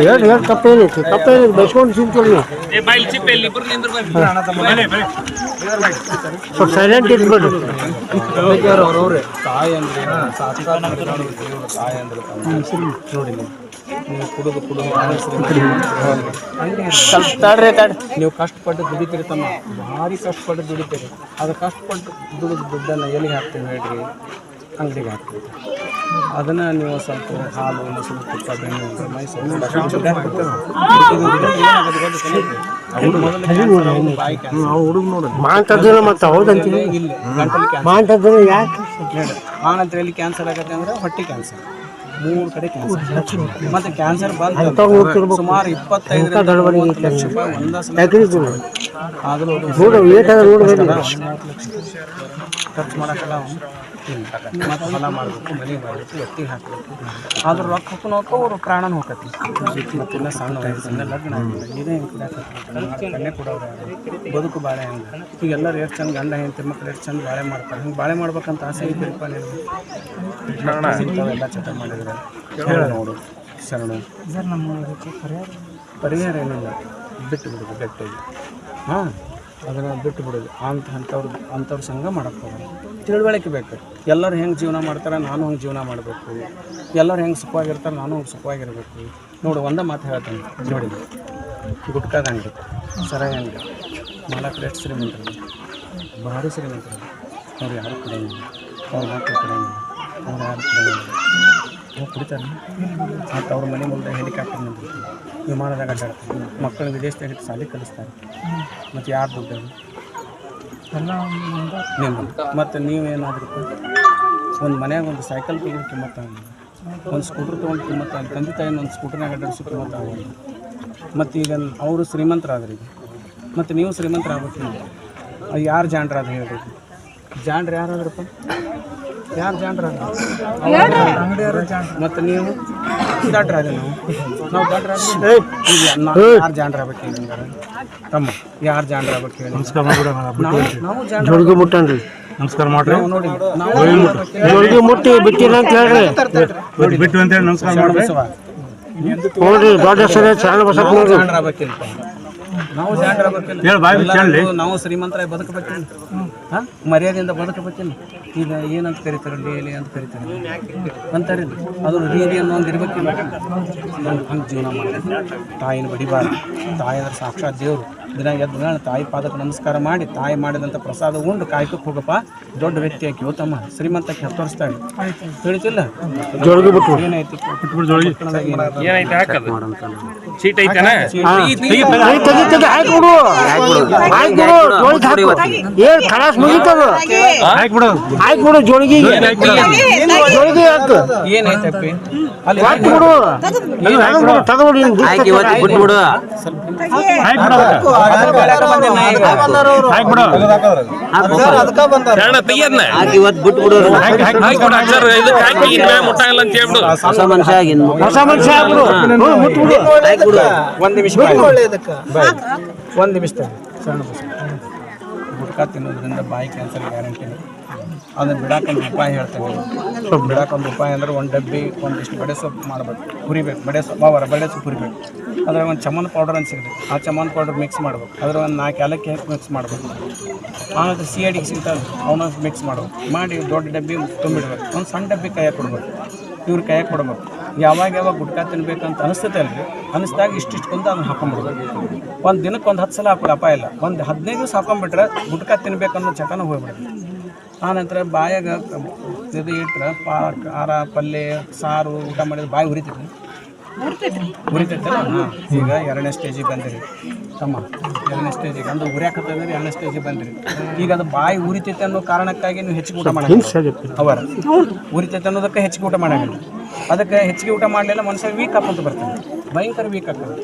ಹೇಳ್ರಿ ತಪ್ಪೇನೈತಿ ಬೈಸ್ಕೊಂಡು ಸಿಂತಲ್ಲ ಸ್ವಲ್ಪ ಸೈಲೆಂಟ್ ಇಟ್ಬಿಡ್ರಿ. ತಾಯಿ ಅಂದ್ರೆ ತಾಯಿ ಅಂದ್ರೆ ನೋಡಿ ನೀವು ಕಷ್ಟಪಟ್ಟು ದುಡಿತೀರಿ ತಮ್ಮ, ಭಾರಿ ಕಷ್ಟಪಟ್ಟು ದುಡಿತೀರಿ. ಅದು ಕಷ್ಟಪಟ್ಟು ದುಡಿದ ದುಡ್ಡನ್ನು ಎಲ್ಲಿಗೆ ಹಾಕ್ತೀವಿ ಹೇಳ್ರಿ? ಅಂಗಡಿಗೆ ಹಾಕ್ತೀವಿ. ಅದನ್ನು ನೀವು ಸ್ವಲ್ಪ ಹಾಲು ಮೊಸರು ತುಪ್ಪ ಬೆಣ್ಣೆ ಆನಂತರ ಕ್ಯಾನ್ಸರ್ ಆಗತ್ತೆ ಅಂದ್ರೆ ಹೊಟ್ಟೆ ಕ್ಯಾನ್ಸರ್, 3 ಕಡೆ ಕ್ಯಾನ್ಸರ್. ಮತ್ತೆ ಕ್ಯಾನ್ಸರ್ ಬಂದು ಸುಮಾರು 25 ಲಕ್ಷ ರೂಪಾಯಿ ಒಂದೇ ಸಲ ಖರ್ಚು ಮಾಡೋಕ್ಕಲ್ಲ. ಮತ್ತೆ ಹೊಲ ಮಾಡಬೇಕು, ಮನೆ ಮಾಡಬೇಕು, ಎತ್ತಿಗೆ ಹಾಕಬೇಕು. ಆದ್ರೆ ರೊಕ್ಕ ಹಾಕೋನೋಕೆ ಅವ್ರು ಪ್ರಾಣನ ಹೋಗತ್ತೆ. ಮತ್ತಿನ್ನ ಸಣ್ಣ ವಯಸ್ಸಿನ ಲಗ್ನ ಆಗಿಲ್ಲ, ಇದೇ ಕಣ್ಣೆ ಕೊಡೋರು ಬದುಕು ಬಾಳೆ ಹಂಗೆ. ಈಗ ಎಲ್ಲರೂ ಎಷ್ಟು ಚಂದ ಗಂಡ ಹೆಂಡತಿ ಮಕ್ಕಳು ಎಷ್ಟು ಚಂದ ಬಾಳೆ ಮಾಡ್ತಾರೆ. ಹಿಂಗೆ ಬಾಳೆ ಮಾಡ್ಬೇಕಂತ ಆಸೆ ಇದ್ದಿರಪ್ಪ ನೀವು ಎಲ್ಲ ಚಟ ಮಾಡಿದ್ರೆ ಹೇಳ ನೋಡು ಶರಣು. ಪರಿಹಾರ ಏನಿಲ್ಲ, ಬಿಟ್ಟು ಬಿಡೋದು ಗಟ್ಟಿಗೆ. ಹಾಂ, ಅದನ್ನು ಬಿಟ್ಟು ಬಿಡೋದು. ಅಂಥವ್ರ ಸಂಘ ಮಾಡಕ್ಕೆ ಹೋಗೋದು. ತಿಳುವಳಿಕೆ ಬೇಕು. ಎಲ್ಲರೂ ಹೆಂಗೆ ಜೀವನ ಮಾಡ್ತಾರೆ ನಾನು ಹಂಗೆ ಜೀವನ ಮಾಡಬೇಕು. ಎಲ್ಲರೂ ಹೆಂಗೆ ಸುಖವಾಗಿರ್ತಾರೆ ನಾನು ಹಂಗೆ ಸುಖವಾಗಿರಬೇಕು. ನೋಡು ಒಂದೇ ಮಾತು ಹೇಳ್ತೇನೆ ನೋಡಿ, ಗುಟ್ಕಾದ ಅಂಗಡಿ, ಸರಾಯಿ ಅಂಗಡಿ ಮಾಲಕರು ಎಷ್ಟು ಶ್ರೀಮಂತರು, ಭಾರಿ ಶ್ರೀಮಂತರು. ಅವ್ರು ಯಾರು ಕೊಡೋಂಗಿಲ್ಲ, ಅವ್ರ ಮಕ್ಕಳು ಕೊಡೋಂಗಿಲ್ಲ, ಅವ್ರು ಯಾರು ಕೊಡೋಂಗಿಲ್ಲ. ಅವ್ರು ಕುಡಿತಾರೆ. ಮತ್ತು ಅವ್ರ ಮನೆ ಮುಂದೆ ಹೆಲಿಕಾಪ್ಟರ್ ನಿಂತಿರ್ತಾರೆ, ವಿಮಾನದಾಗ ಅಡ್ಡಾಡ್ತಾರೆ, ಮಕ್ಕಳು ವಿದೇಶದಾಗ ಶಾಲೆ ಕಲಿಸ್ತಾರೆ. ಮತ್ತು ಯಾರು ದುಡ್ಡು ಎಲ್ಲ ಮತ್ತು ನೀವೇನಾದ್ರೂ ಒಂದು ಮನ್ಯಾಗ ಒಂದು ಸೈಕಲ್ ತೊಗೊಂಡು ಕಿಮ್ಮತ್ತ ಆಗಿಲ್ಲ, ಒಂದು ಸ್ಕೂಟ್ರ್ ತೊಗೊಂಡು ಕಿಮ್ಮತ್ತ ಆಗಿ, ತಂದೆ ತಾಯಿನ ಒಂದು ಸ್ಕೂಟ್ರ್ನಾಗ ಅಡ್ಡಾಡಿಸೋ ಕಿಮ್ಮತ್ತ ಆಗಿಲ್ಲ. ಮತ್ತು ಈಗ ಅವರು ಶ್ರೀಮಂತರಾದ್ರಿ, ಈಗ ಮತ್ತು ನೀವು ಶ್ರೀಮಂತರಾಗಬೇಕು. ಯಾರು ಜಾಣ್ರ ಅದು ಹೇಳ್ರಿ? ಜಾಣ್ರು ಯಾರಾದ್ರಪ್ಪ? ಯಾರು ಜಾಣ್ರ? ಮತ್ತು ನೀವು ದಡ್ರ ಅದೇ ನಾವು ದಡ್ರ ಯಾರು ಜಾಣ್ರ ಆಗ್ಬೇಕು ಹೇಳಿ ತಮ್ಮ? ಯಾರು ಜಾಣ್ರ ಆಗ್ಬೇಕು ಹೇಳಿ? ನಾವು ಜಾಣ್ರ ಮುಟ್ಟನ್ರಿ. ನಮಸ್ಕಾರ ಮಾಡ್ರಿ. ನೋಡಿ ನಾವು ಮುಟ್ಟಿ ಬಿಟ್ಟಿರ ಅಂತ ಹೇಳ್ರಿ, ಬಿಟ್ಟು ಅಂತ ಹೇಳಿ ನಮಸ್ಕಾರ ಮಾಡ್ರಿ. ನೋಡ್ರಿ ದೊಡ್ಡ ಹೆಸರು ಜಾಣ್ರ ಆಗ್ಬೇಕಿಲ್ಲ. ನಾವು ಜಾಣ್ರ ಆಗ್ಬೇಕಿಲ್ಲ. ನಾವು ಶ್ರೀಮಂತರಾಗಿ ಬದುಕಬೇಕಿಲ್ಲ, ಮರ್ಯಾದೆಯಿಂದ ಬದುಕಬೇಕಿಲ್ಲ. ಈಗ ಏನಂತ ಕರೀತಾರೆ, ಡೇಲಿ ಅಂತ ಕರೀತಾರೆ ಅಂತಾರೆ. ಅದು ರೀತಿ ಅನ್ನೋ ಒಂದು ಇರ್ಬೇಕಿಲ್ಲ. ಹಂಗೆ ಜೀವನ ಮಾಡಿ ತಾಯಿನ ಬಡಿಬಾರ್ದು. ತಾಯಿ ಅಂದ್ರೆ ಸಾಕ್ಷಾತ್ ದೇವರು. ದಿನ ಎದ್ದು ತಾಯಿ ಪಾದಕ್ಕೆ ನಮಸ್ಕಾರ ಮಾಡಿ, ತಾಯಿ ಮಾಡಿದಂಥ ಪ್ರಸಾದ ಉಂಡು ಕಾಯ್ಕಕ್ಕೆ ಹೋಗಪ್ಪ. ದೊಡ್ಡ ವ್ಯಕ್ತಿ ಆಕಿ ಹೋತಮ್ಮ, ಶ್ರೀಮಂತಕ್ಕೆ ಹತ್ತೋರಿಸ್ತಾಳೆ. ತಿಳಿತಿಲ್ಲ ಏನೈತಿ ಏನೈತಪ್ಪಿ ಅಲ್ಲಿ ಒಂದು ನಿಮಿಷ ಸಣ್ಣ ಗುಟ್ಕಾ ತಿನ್ನೋದ್ರಿಂದ ಬಾಯಿ ಕ್ಯಾನ್ಸರ್ ಗ್ಯಾರಂಟಿ. ಅದನ್ನು ಬಿಡಾಕೊಂದು ಉಪಾಯ ಹೇಳ್ತೇವೆ. ಬಿಡಾಕೊಂದು ಉಪಾಯ ಅಂದ್ರೆ ಒಂದು ಡಬ್ಬಿ ಒಂದಿಷ್ಟು ಬಡೆ ಸೊಪ್ಪು ಮಾಡಬೇಕು, ಹುರಿಬೇಕು. ಬಡೆ ಸೊಪ್ಪು ಹುರಿಬೇಕು. ಅದ್ರಾಗ ಒಂದು ಚಮನ್ ಪೌಡರ್ ಅಂತ ಸಿಗುತ್ತೆ, ಆ ಚಮನ್ ಪೌಡರ್ ಮಿಕ್ಸ್ ಮಾಡ್ಬೇಕು. ಅದ್ರ ಒಂದು 4 ಏಲಕ್ಕಿ ಮಿಕ್ಸ್ ಮಾಡ್ಬೇಕು. ಆಮೇಲೆ CID ಸಿಗ್ತದೆ, ಅವನ್ನ ಮಿಕ್ಸ್ ಮಾಡ್ಬೇಕು. ಮಾಡಿ ದೊಡ್ಡ ಡಬ್ಬಿ ತುಂಬಿಡ್ಬೇಕು. ಒಂದು ಸಣ್ಣ ಡಬ್ಬಿ ಕೈಯಾಗ ಕೊಡ್ಬೇಕು, ಇವ್ರ ಕೈಯಾಗ ಕೊಡ್ಬೇಕು. ಯಾವಾಗ ಗುಟ್ಕಾ ತಿನ್ಬೇಕಂತ ಅನಿಸ್ತೈತೆ ಅಲ್ರಿ, ಅನಿಸ್ದಾಗ ಇಷ್ಟಿಷ್ಟು ಕುಂತ ಅದನ್ನು ಹಾಕೊಂಡ್ಬಿಡ್ಬೇಕು. ಒಂದು ದಿನಕ್ಕೆ ಒಂದು 10 ಸಲ ಹಾಕೋದು ಅಪಾಯ ಇಲ್ಲ. ಒಂದು 15 ದಿವಸ ಹಾಕೊಂಡ್ಬಿಟ್ರೆ ಗುಟ್ಕಾ ತಿನ್ಬೇಕನ್ನೋ ಚಟನ ಹೋಗ್ಬಿಡುತ್ತೆ. ಆನಂತರ ಬಾಯಾಗ ಇದು ಇಟ್ಟರೆ ಖಾರ ಪಲ್ಯ ಸಾರು ಊಟ ಮಾಡಿದ್ರೆ ಬಾಯಿ ಉರಿತೈತಿ. ಉರಿತೈತಲ್ಲ. ಹಾಂ, ಈಗ 2ನೇ ಸ್ಟೇಜಿಗೆ ಬಂದಿರಿ ತಮ್ಮ. 2ನೇ ಸ್ಟೇಜಿಗೆ ಅಂದ್ರೆ ಉರಿಯಾಕತ್ತಂದ್ರೆ 2ನೇ ಸ್ಟೇಜಿಗೆ ಬಂದಿರಿ. ಈಗ ಅದು ಬಾಯಿ ಉರಿತೈತೆ ಅನ್ನೋ ಕಾರಣಕ್ಕಾಗಿ ನೀವು ಹೆಚ್ಚಿಗೆ ಊಟ ಮಾಡೋಂಗಿಲ್ಲ. ಅವರ ಉರಿತೈತೆ ಅನ್ನೋದಕ್ಕೆ ಹೆಚ್ಚಿಗೆ ಊಟ ಮಾಡೋಂಗಿಲ್ಲ. ಅದಕ್ಕೆ ಹೆಚ್ಚಿಗೆ ಊಟ ಮಾಡಲಿಲ್ಲ ಮನುಷ್ಯ ವೀಕ್ ಹಾಕೊಂತ ಬರ್ತಾನೆ, ಭಯಂಕರ ವೀಕ್ ಆಗ್ತದೆ.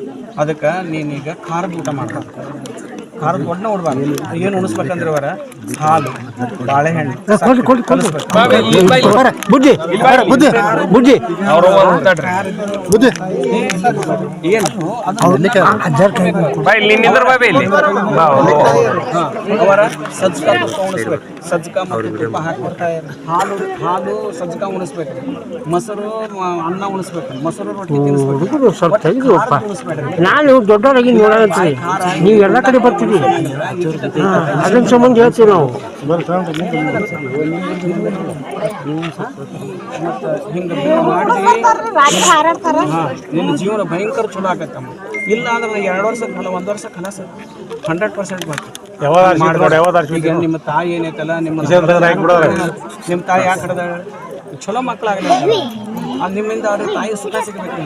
ಅದಕ್ಕೆ ನೀನೀಗ ಖಾರದ ಊಟ ಮಾಡ್ಬಾರ್ದು. ಖಾರದ ಒಡ್ನ ಉಡ್ಬಾರ್ದು. ಏನು ಉಣಿಸ್ಬೇಕಂದ್ರೆ ಅವರ ಹಾಲು ಬಾಳೆಹಣ್ಣು ಬುದ್ಧಿ ಬುದ್ಧಿ ಬುದ್ಧಿ ಬುದ್ಧಿ ಏನು ಅವರ ಸಜ್ಜಕ ತುಪ್ಪ ಉಣಿಸ್ಬೇಕು. ಸಜ್ಜಕ ಮತ್ತು ತುಪ್ಪ ಹಾಕ್ಬಿಡ್ತಾ ಹಾಲು ಸಜ್ಜಕ ಉಣಿಸ್ಬೇಕು. ಮೊಸರು ಅನ್ನ ಉಣಿಸ್ಬೇಕು. ಮೊಸರು ರೊಟ್ಟಿ ತಿನ್ನಿಸ್ಬೇಕು. ಸ್ವಲ್ಪ ತೆಗೆದುಪ್ಪ. ನಾನು ದೊಡ್ಡವರಾಗಿ ನೋಡತ್ತೀವಿ, ನೀವು ಎಲ್ಲ ಕಡೆ ಬರ್ತೀವಿ, ಅದನ್ನ ಸಂಬಂಧ ಹೇಳ್ತೀವಿ ನಾವು. ಮತ್ತು ಹಿಂಗೆ ಮಾಡಿದ್ವಿ ನಿನ್ನ ಜೀವನ ಭಯಂಕರ ಚಲೋ ಆಗತ್ತಮ್ಮ. ಇಲ್ಲ ಅಂದ್ರೆ 2 ವರ್ಷ 1 ವರ್ಷ ಕನಸ 100% ಮಾಡ್ತೀವಿ. ಈಗ ನಿಮ್ಮ ತಾಯಿ ಏನೈತಲ್ಲ, ನಿಮ್ಮ ತಾಯಿ ಯಾಕೆ ಕಡ್ದ ಚಲೋ ಮಕ್ಕಳಾಗಲಿ ಅದು ನಿಮ್ಮಿಂದ ಅವ್ರ ತಾಯಿ ಸುಖ ಸಿಗಬೇಕು.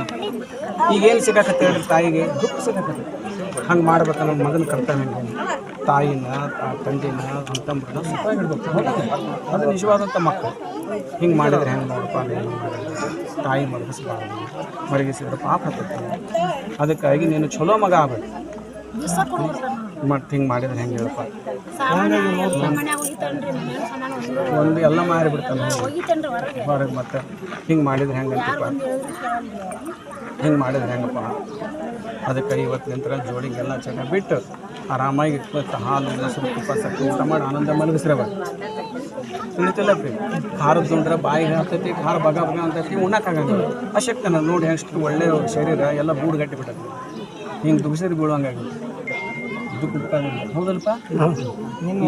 ಈಗೇನು ಸಿಗಾಕತ್ತೆ ಹೇಳ್ರಿ, ತಾಯಿಗೆ ದುಃಖ ಸಿಗಾಕತ್ತೆ. ಹಂಗೆ ಮಾಡ್ಬೇಕನ್ನೋ ಮಗನ ಕರ್ತವ್ಯ. ತಾಯಿನ ತಂದೆನ ಅಂತಂಬ್ರನ್ನ ಸುಖ ಇಡ್ಬೇಕು. ಅದು ನಿಜವಾದಂಥ ಮಕ್ಕಳು. ಹಿಂಗೆ ಮಾಡಿದ್ರೆ ಹೆಂಗೆ ಮಾಡಪ್ಪ, ತಾಯಿ ಮರಗಿಸಿದ್ರೆ ಪಾಪ ಆಗ್ತೈತಿ. ಅದಕ್ಕಾಗಿ ನೀನು ಚಲೋ ಮಗ ಆಗ್ಬೇಕು. ಮತ್ತು ಹಿಂಗೆ ಮಾಡಿದ್ರೆ ಹೆಂಗೆ ಹೇಳಪ್ಪ, ಒಂದು ಎಲ್ಲ ಮಾರಿಬಿಡ್ತಾನೆ ಹೊರಗೆ. ಮತ್ತು ಹಿಂಗೆ ಮಾಡಿದ್ರೆ ಹೆಂಗಂತಪ್ಪ, ಹಿಂಗೆ ಮಾಡಿದ್ರೆ ಹೆಂಗಪ್ಪ. ಅದಕ್ಕೆ ಇವತ್ತಿನ ಜೋಡಿಗೆಲ್ಲ ಚೆನ್ನಾಗಿ ಬಿಟ್ಟು ಆರಾಮಾಗಿ ಹಾಲು ಮೊಸರು ತುಪ್ಪ ಸಕ್ಕರೆ ಊಟ ಮಾಡಿ ಆನಂದ ಮಲಗಿಸ್ರವ. ತಿಳಿತಿಲ್ಲ ಖಾರದ ಉಂಡ್ರೆ ಬಾಯಿಗೆ ಆಗ್ತೈತಿ, ಖಾರ ಬಗ ಅಂತೈತಿ, ಉಣ್ಣಕ್ಕಾಗಂಗಿಲ್ಲ. ಅಶಕ್ತನ ನೋಡಿ ಅಷ್ಟು ಒಳ್ಳೆಯ ಶರೀರ ಎಲ್ಲ ಬೂಡು ಗಟ್ಟಿ ಬಿಟ್ಟೈತಿ. ಹಿಂಗೆ ದುಗ್ಸಿರಿ ಬೀಳುವಂಗಾಗಿ ಇದು ಕುಟ್ಟಾಗಿಲ್ಲ. ಹೌದಲ್ಪ?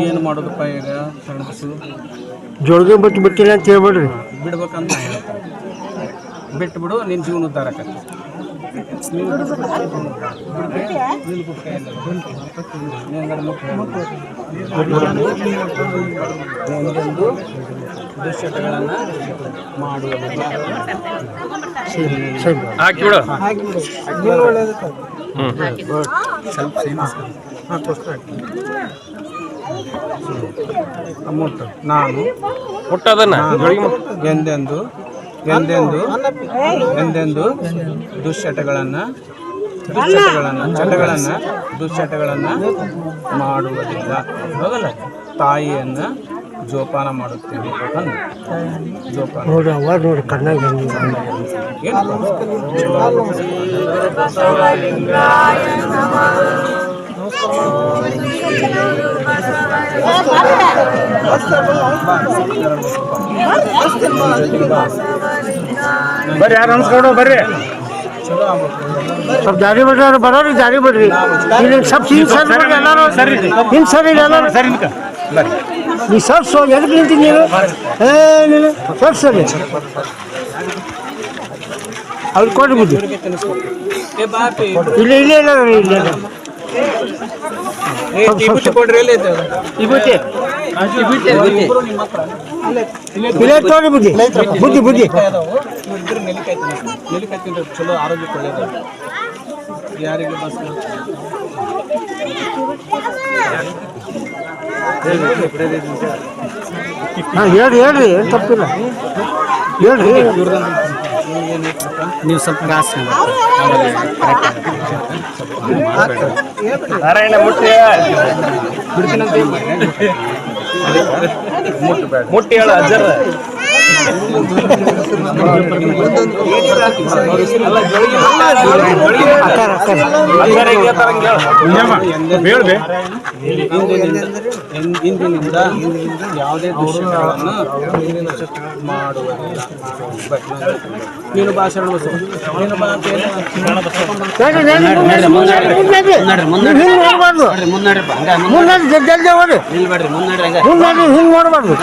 ಏನು ಮಾಡೋದಪ್ಪ ಈಗ ಸಣ್ಣ ಬಸ್ಸು ಜೋಳಿಗೆ ಬಿಟ್ಟು ಬಿಟ್ಟಿಲ್ಲ ಅಂತ ಹೇಳ್ಬೇಡ್ರಿ. ಬಿಡ್ಬೇಕಂತ ಹೇಳ್ತಾರೆ. ಬಿಟ್ಟು ಬಿಡು, ನಿನ್ನ ಜೀವನ ಉದ್ಧಾರ ಆಕತ್ತೆ. ದುಶ್ಚಟಗಳನ್ನು ಮಾಡುವುದಿಲ್ಲ. ಅಮೌಂಟ್ ನಾನು ಎಂದೆಂದು ದುಶ್ಚಟಗಳನ್ನು ಮಾಡುವುದಿಲ್ಲ. ಹೌದಲ್ಲ? ತಾಯಿಯನ್ನು ಜೋಪಾನ ಮಾಡುತ್ತೇನೆ. ಜೋಪಾನ ನೋಡಿ ಅವಾಗ ನೋಡಿ ಕಣ್ಣಾಗ ಬರ್ರಿ, ಯಾರು ಅನ್ಸ್ಕೊಂಡು ಬರ್ರಿ. ಸ್ವಲ್ಪ ಜಾರಿ ಬಿಡ್ರಿ, ಅವ್ರು ಬರೋರಿ ಜಾರಿ ಬಿಡ್ರಿ. ಇಲ್ಲಿ ಸ್ವಲ್ಪ ಹಿಂಗೆ ಸರಿ ಬಿಡ್ರಿ ಎಲ್ಲರೂ. ಹಿಂಗೆ ಸರಿ ಎಲ್ಲರೂ ಸರಿ ಬರ್ರಿ. ನೀ ಸ್ವಲ್ಪ ಎದಕ್ಕೆ ನಿಂತೀನಿ ನೀನು? ನೀನು ಸ್ವಲ್ಪ ಸರಿ ಅವ್ರು ಕೊಟ್ಟು ಬಿಡಿ. ಇಲ್ಲ ಇಲ್ಲ ಇಲ್ಲ ಇಲ್ಲ ಕೊಡ್ರಿ. ತೋರಿ ಬುದ್ಧಿ ಬುದ್ಧಿ ಬುದ್ಧಿ ನೆಲಿಕಾಯಿ ತಿಂದ್ರೆ ಚಲೋ ಆರೋಗ್ಯಕ್ಕೆ ಒಳ್ಳೆಯದು. ಯಾರಿಗೆ ಬಸ್ ಹೇಳ್ರಿ ಹೇಳ್ರಿ, ಏನು ತಪ್ಪಿಲ್ಲ ಹೇಳ್ರಿ. ನೀವು ಸ್ವಲ್ಪ ಗಾಸ್ ಮುಟ್ಟಿ ಹೇಳ ಅಜ್ಜರ ಇಂದಿನಿಂದ ಯಾವುದೇ ದುಶ್ಚಟಗಳನ್ನು ಮಾಡುವುದಿಲ್ಲ. ನೀನು ಭಾಷಣ ನೀನು ಹಿಂಗೆ ನೋಡಬಾರ್ದು.